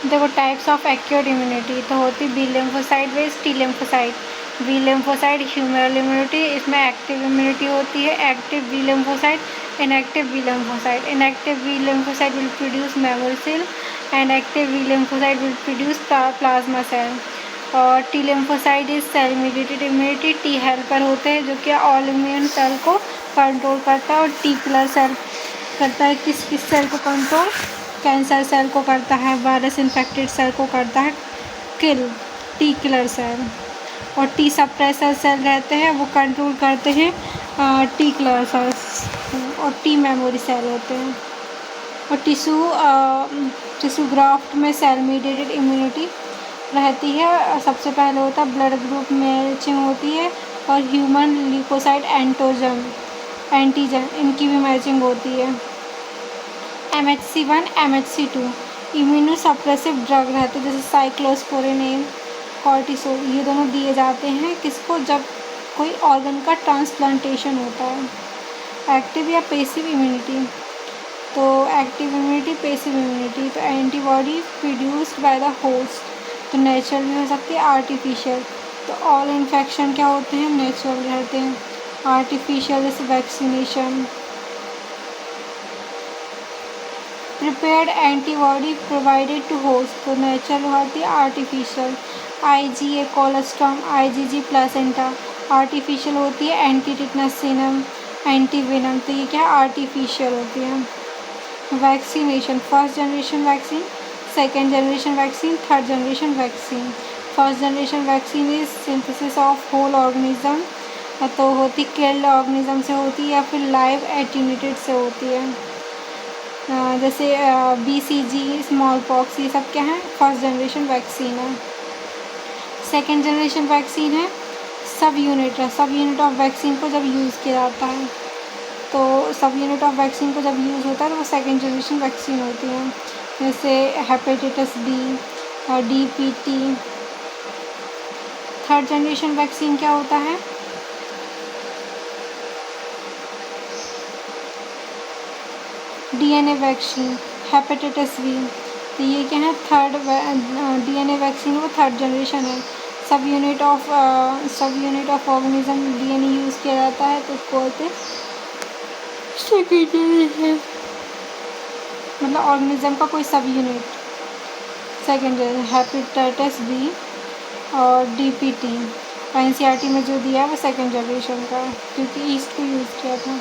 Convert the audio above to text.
देखो types of acute immunity तो होती B lymphocyte based T lymphocyte. B lymphocyte humoral immunity, इसमें active immunity होती है। Active B lymphocyte, inactive B lymphocyte. Inactive B lymphocyte will produce memory cell and active B lymphocyte will produce plasma cell. और T lymphocyte is cell mediated immunity, T helper होते हैं जो कि all immune cell को control करता है। और T killer cell करता है किस सेल को कंट्रोल, कैंसर सेल को करता है, वायरस इन्फेक्टेड सेल को करता है किल, टी किलर सेल। और टी सप्रेसर सेल रहते हैं वो कंट्रोल करते हैं टी किलर सेल्स। और टी मेमोरी सेल होते हैं। और टिश्यू ग्राफ्ट में सेल मीडिएटेड इम्यूनिटी रहती है। सबसे पहले होता है ब्लड ग्रुप मैचिंग होती है और ह्यूमन ल्यूकोसाइट एंटीजन इनकी भी मैचिंग होती है। MHC1 MHC2 immuno suppressive drug रहते हैं जैसे साइक्लोस्पोरिन, कॉर्टिसोल, ये दोनों दिए जाते हैं किसको, जब कोई ऑर्गन का ट्रांसप्लांटेशन होता है। एक्टिव या पेसिव इम्यूनिटी तो एक्टिव इम्यूनिटी, पेसिव इम्यूनिटी तो antibody produced by the host तो नेचुरल भी हो सकती है, आर्टिफिशियल। तो ऑल इन्फेक्शन क्या होते हैं, नेचुरल रहते हैं। आर्टिफिशियल जैसे vaccination. Prepared antibody provided to host तो नेचुरल होती है, artificial. IgA colostrum, IgG placenta artificial होती है। एंटी टिटनस सीरम, एंटीवेनम तो ये क्या आर्टिफिशियल होती है। Vaccination, first generation vaccine, second generation vaccine, third generation vaccine. First generation vaccine is synthesis of whole organism तो होती किल्ड ऑर्गेनिज्म से होती है या फिर लाइव एटीन्यूटेड से होती है। जैसे BCG, स्मॉल पॉक्स, ये सब क्या है, फर्स्ट जनरेशन वैक्सीन है। सेकेंड जनरेशन वैक्सीन है सब यूनिट ऑफ वैक्सीन को जब यूज़ किया जाता है तो सब यूनिट ऑफ वैक्सीन को जब यूज़ होता है तो वो सेकेंड जनरेशन वैक्सीन होती है। जैसे hepatitis B, DPT। Third generation vaccine क्या होता है, DNA वैक्सीन, हेपेटाइटिस B तो ये क्या है, थर्ड DNA वैक्सीन वो थर्ड जनरेशन है। सब unit of organism DNA use किया जाता है तो उसको बोलते हैं सेकेंड जनरेशन, मतलब ऑर्गेनिज्म का कोई सब unit second generation. Hepatitis B और DPT NCERT में जो दिया है वो सेकेंड जनरेशन का क्योंकि ईस्ट को यूज़ किया था।